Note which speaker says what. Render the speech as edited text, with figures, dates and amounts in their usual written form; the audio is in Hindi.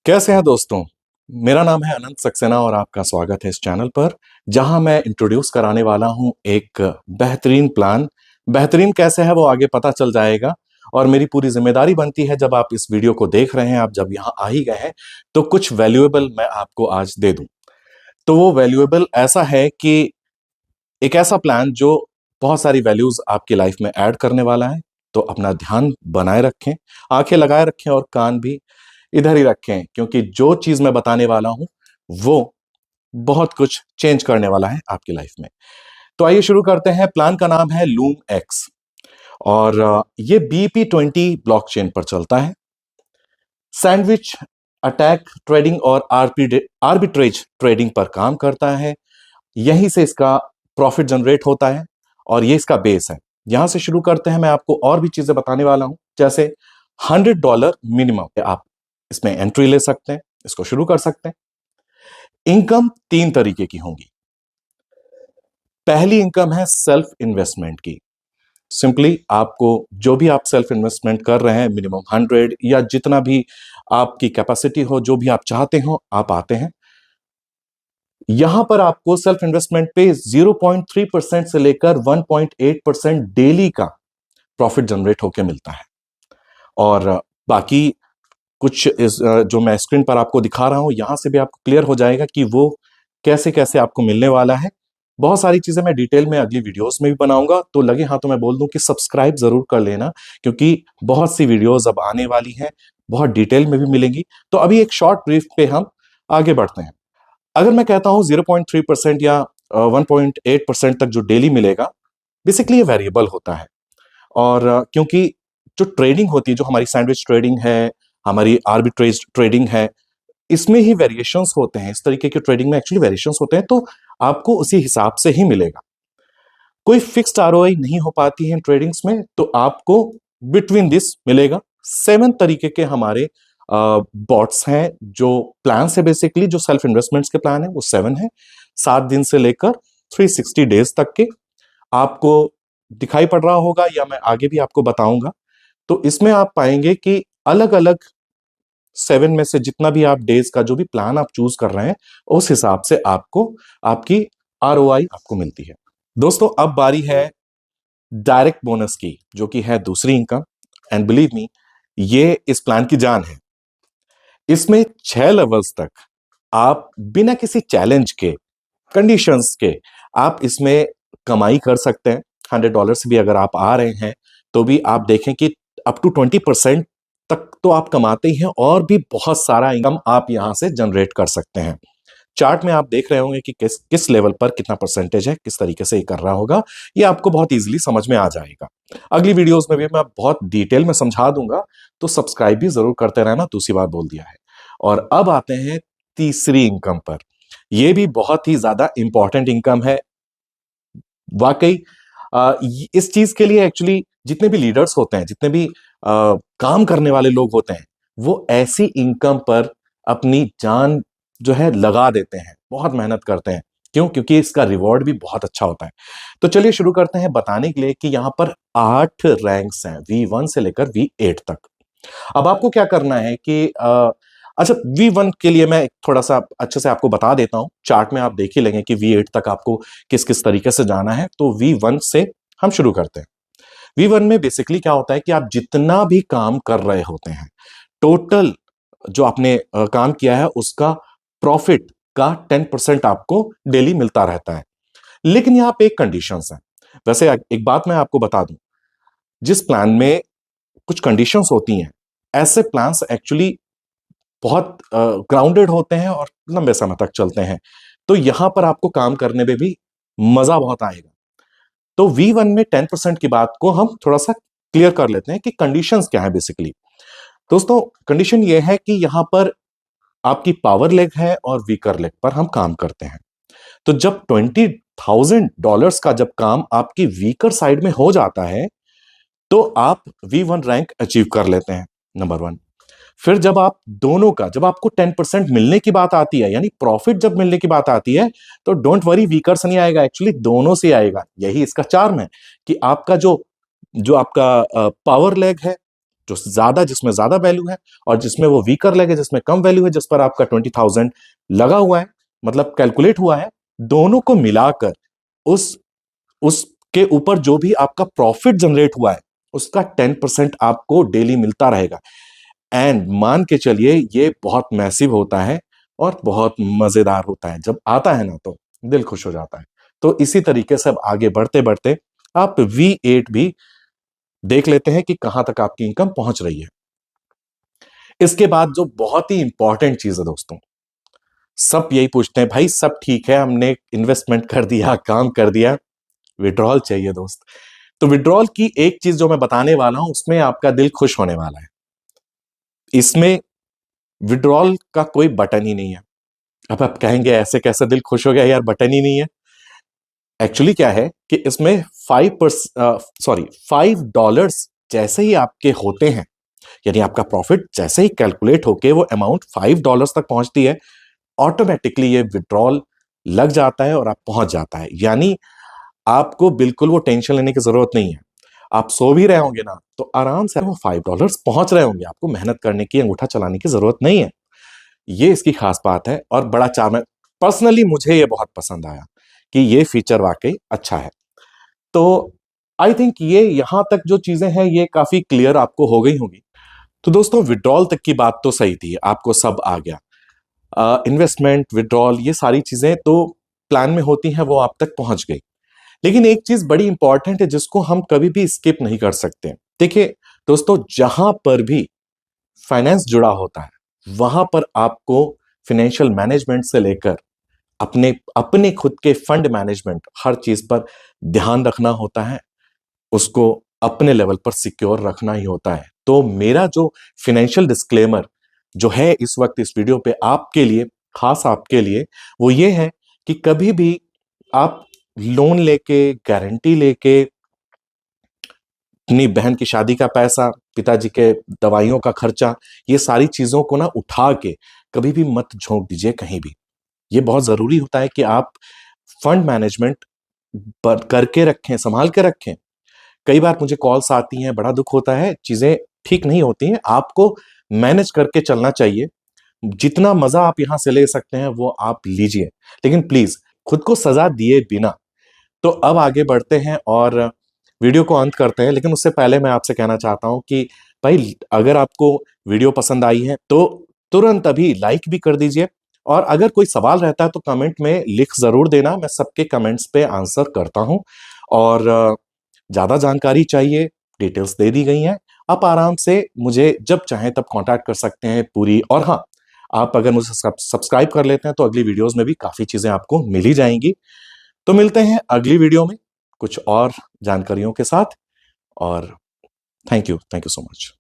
Speaker 1: कैसे हैं दोस्तों। मेरा नाम है अनंत सक्सेना और आपका स्वागत है इस चैनल पर, जहां मैं इंट्रोड्यूस कराने वाला हूं एक बेहतरीन प्लान। बेहतरीन कैसे है वो आगे पता चल जाएगा और मेरी पूरी जिम्मेदारी बनती है, जब आप इस वीडियो को देख रहे हैं, आप जब यहां आ ही गए हैं, तो कुछ वैल्यूएबल मैं आपको आज दे दूं। तो वो वैल्यूएबल ऐसा है कि एक ऐसा प्लान जो बहुत सारी वैल्यूज आपकी लाइफ में ऐड करने वाला है। तो अपना ध्यान बनाए रखें, आंखें लगाए रखें और कान भी इधर ही रखें, क्योंकि जो चीज मैं बताने वाला हूं वो बहुत कुछ चेंज करने वाला है आपकी लाइफ में। तो आइए शुरू करते हैं। प्लान का नाम है लूम एक्स और ये BEP20 ब्लॉकचेन पर चलता है। सैंडविच अटैक ट्रेडिंग और आर्बिट्रेज ट्रेडिंग पर काम करता है। यहीं से इसका प्रॉफिट जनरेट होता है और ये इसका बेस है। यहां से शुरू करते हैं। मैं आपको और भी चीजें बताने वाला हूं, जैसे $100 मिनिमम आप इसमें एंट्री ले सकते हैं, इसको शुरू कर सकते हैं। इनकम 3 तरीके की होंगी। पहली इनकम है सेल्फ इन्वेस्टमेंट की। सिंपली आपको जो भी आप सेल्फ इन्वेस्टमेंट कर रहे हैं, मिनिमम 100 या जितना भी आपकी कैपेसिटी हो, जो भी आप चाहते हो, आप आते हैं। यहां पर आपको सेल्फ इन्वेस्टमेंट पे 0.3% से लेकर 1.8% डेली का प्रॉफिट जनरेट होकर मिलता है। और बाकी कुछ जो मैं स्क्रीन पर आपको दिखा रहा हूं, यहां से भी आपको क्लियर हो जाएगा कि वो कैसे कैसे आपको मिलने वाला है। बहुत सारी चीजें मैं डिटेल में अगली वीडियोस में भी बनाऊंगा, तो लगे हाथों मैं बोल दूं कि सब्सक्राइब जरूर कर लेना, क्योंकि बहुत सी वीडियोस अब आने वाली हैं, बहुत डिटेल में भी मिलेंगी। तो अभी एक शॉर्ट ब्रीफ पे हम आगे बढ़ते हैं। अगर मैं कहता हूं 0.3% या 1.8% तक जो डेली मिलेगा, बेसिकली ये वेरिएबल होता है। और क्योंकि जो ट्रेडिंग होती है, जो हमारी सैंडविच ट्रेडिंग है, हमारी आर्बिट्रेज ट्रेडिंग है, इसमें ही वेरिएशंस होते हैं। इस तरीके के ट्रेडिंग में एक्चुअली वेरिएशंस होते हैं, तो आपको उसी हिसाब से ही मिलेगा। कोई फिक्स्ड आरओआई नहीं हो पाती है इन ट्रेडिंग्स में, तो आपको बिटवीन दिस मिलेगा। 7 तरीके के हमारे बॉट्स हैं, जो प्लान है, बेसिकली जो सेल्फ इन्वेस्टमेंट्स के प्लान है वो 7 है। 7 दिन से लेकर 360 डेज तक के आपको दिखाई पड़ रहा होगा, या मैं आगे भी आपको बताऊंगा। तो इसमें आप पाएंगे कि अलग अलग 7 में से जितना भी आप डेज का जो भी प्लान आप चूज कर रहे हैं, उस हिसाब से आपको आपकी आरओआई आपको मिलती है। दोस्तों, अब बारी है डायरेक्ट बोनस की, जो कि है दूसरी इनकम। एंड बिलीव मी, ये इस प्लान की जान है। इसमें 6 लेवल्स तक आप बिना किसी चैलेंज के, कंडीशंस के, आप इसमें कमाई कर सकते हैं। $100 से भी अगर आप आ रहे हैं, तो भी आप देखें कि अप टू 20% तक तो आप कमाते ही हैं, और भी बहुत सारा इनकम आप यहां से जनरेट कर सकते हैं। चार्ट में आप देख रहे होंगे कि किस किस लेवल पर कितना परसेंटेज है, किस तरीके से ये कर रहा होगा। ये आपको बहुत इजीली समझ में आ जाएगा। अगली वीडियोस में भी मैं बहुत डिटेल में समझा दूंगा, तो सब्सक्राइब भी जरूर करते रहना, दूसरी बार बोल दिया है। और अब आते हैं तीसरी इनकम पर। यह भी बहुत ही ज्यादा इंपॉर्टेंट इनकम है वाकई। इस चीज के लिए एक्चुअली जितने भी लीडर्स होते हैं, जितने भी काम करने वाले लोग होते हैं, वो ऐसी इनकम पर अपनी जान जो है लगा देते हैं, बहुत मेहनत करते हैं। क्यों? क्योंकि इसका रिवॉर्ड भी बहुत अच्छा होता है। तो चलिए शुरू करते हैं बताने के लिए कि यहां पर 8 रैंक्स हैं, V1 से लेकर V8 तक। अब आपको क्या करना है कि अच्छा, V1 के लिए मैं थोड़ा सा अच्छे से आपको बता देता हूं। चार्ट में आप देख ही लेंगे कि V8 तक आपको किस किस तरीके से जाना है। तो V1 से हम शुरू करते हैं। V1 में बेसिकली क्या होता है कि आप जितना भी काम कर रहे होते हैं, टोटल जो आपने काम किया है, उसका प्रॉफिट का 10% आपको डेली मिलता रहता है। लेकिन यहां पे एक कंडीशंस है। वैसे एक बात मैं आपको बता दूं, जिस प्लान में कुछ कंडीशंस होती हैं, ऐसे प्लान्स एक्चुअली बहुत ग्राउंडेड होते हैं और लंबे समय तक चलते हैं। तो यहां पर आपको काम करने में भी मजा बहुत आएगा। तो V1 में 10% की बात को हम थोड़ा सा क्लियर कर लेते हैं कि कंडीशंस क्या है बेसिकली। दोस्तों, कंडीशन ये है कि यहां पर आपकी पावर लेग है और वीकर लेग पर हम काम करते हैं। तो जब $20,000 का जब काम आपकी वीकर साइड में हो जाता है, तो आप V1 रैंक अचीव कर लेते हैं, नंबर 1। फिर जब आप दोनों का, जब आपको 10% मिलने की बात आती है, यानी प्रॉफिट जब मिलने की बात आती है, तो डोंट वरी, वीकर से नहीं आएगा, एक्चुअली दोनों से आएगा। यही इसका चार्म है कि आपका जो जो आपका पावर लेग है, जो ज्यादा, जिसमें ज्यादा वैल्यू है, और जिसमें वो वीकर लेग है, जिसमें कम वैल्यू है, जिस पर आपका 20,000 लगा हुआ है, मतलब कैलकुलेट हुआ है, दोनों को मिलाकर उस उसके ऊपर जो भी आपका प्रॉफिट जनरेट हुआ है उसका 10% आपको डेली मिलता रहेगा। एंड मान के चलिए ये बहुत मैसिव होता है और बहुत मजेदार होता है। जब आता है ना तो दिल खुश हो जाता है। तो इसी तरीके से अब आगे बढ़ते बढ़ते आप V8 भी देख लेते हैं कि कहां तक आपकी इनकम पहुंच रही है। इसके बाद जो बहुत ही इंपॉर्टेंट चीज है दोस्तों, सब यही पूछते हैं भाई सब ठीक है, हमने इन्वेस्टमेंट कर दिया, काम कर दिया, विड्रॉल चाहिए दोस्त। तो विड्रॉल की एक चीज जो मैं बताने वाला हूं उसमें आपका दिल खुश होने वाला है। इसमें विड्रॉल का कोई बटन ही नहीं है। अब आप कहेंगे ऐसे कैसे दिल खुश हो गया यार, बटन ही नहीं है। एक्चुअली क्या है कि इसमें $5 जैसे ही आपके होते हैं, यानी आपका प्रॉफिट जैसे ही कैलकुलेट होके वो अमाउंट $5 तक पहुंचती है, ऑटोमेटिकली ये विड्रॉल लग जाता है और आप पहुंच जाता है। यानी आपको बिल्कुल वो टेंशन लेने की जरूरत नहीं है। आप सो भी रहे होंगे ना तो आराम से वो $5 पहुंच रहे होंगे, आपको मेहनत करने की, अंगूठा चलाने की जरूरत नहीं है। ये इसकी खास बात है और बड़ा चार्म, पर्सनली मुझे ये बहुत पसंद आया कि ये फीचर वाकई अच्छा है। तो आई थिंक ये यहां तक जो चीजें हैं ये काफी क्लियर आपको हो गई होंगी। तो दोस्तों विड्रॉल तक की बात तो सही थी, आपको सब आ गया। इन्वेस्टमेंट, विड्रॉल, ये सारी चीजें तो प्लान में होती हैं, वो आप तक पहुंच गई। लेकिन एक चीज बड़ी इंपॉर्टेंट है जिसको हम कभी भी स्किप नहीं कर सकते। देखिए दोस्तों, जहां पर भी फाइनेंस जुड़ा होता है वहां पर आपको फाइनेंशियल मैनेजमेंट से लेकर अपने अपने खुद के फंड मैनेजमेंट, हर चीज पर ध्यान रखना होता है, उसको अपने लेवल पर सिक्योर रखना ही होता है। तो मेरा जो फाइनेंशियल डिस्क्लेमर जो है इस वक्त इस वीडियो पे आपके लिए, खास आपके लिए, वो ये है कि कभी भी आप लोन लेके, गारंटी लेके, अपनी बहन की शादी का पैसा, पिताजी के दवाइयों का खर्चा, ये सारी चीजों को ना उठा के कभी भी मत झोंक दीजिए कहीं भी। ये बहुत जरूरी होता है कि आप फंड मैनेजमेंट करके रखें, संभाल के रखें। कई बार मुझे कॉल्स आती हैं, बड़ा दुख होता है, चीजें ठीक नहीं होती हैं, आपको मैनेज करके चलना चाहिए। जितना मजा आप यहां से ले सकते हैं वो आप लीजिए, लेकिन प्लीज खुद को सजा दिए बिना। तो अब आगे बढ़ते हैं और वीडियो को अंत करते हैं, लेकिन उससे पहले मैं आपसे कहना चाहता हूं कि भाई अगर आपको वीडियो पसंद आई है तो तुरंत अभी लाइक भी कर दीजिए, और अगर कोई सवाल रहता है तो कमेंट में लिख जरूर देना, मैं सबके कमेंट्स पे आंसर करता हूं। और ज्यादा जानकारी चाहिए, डिटेल्स दे दी गई हैं, आप आराम से मुझे जब चाहें तब कांटेक्ट कर सकते हैं पूरी। और हाँ, आप अगर मुझे सब्सक्राइब कर लेते हैं तो अगली वीडियोस में भी काफी चीजें आपको मिल ही जाएंगी। तो मिलते हैं अगली वीडियो में कुछ और जानकारियों के साथ, और थैंक यू सो मच।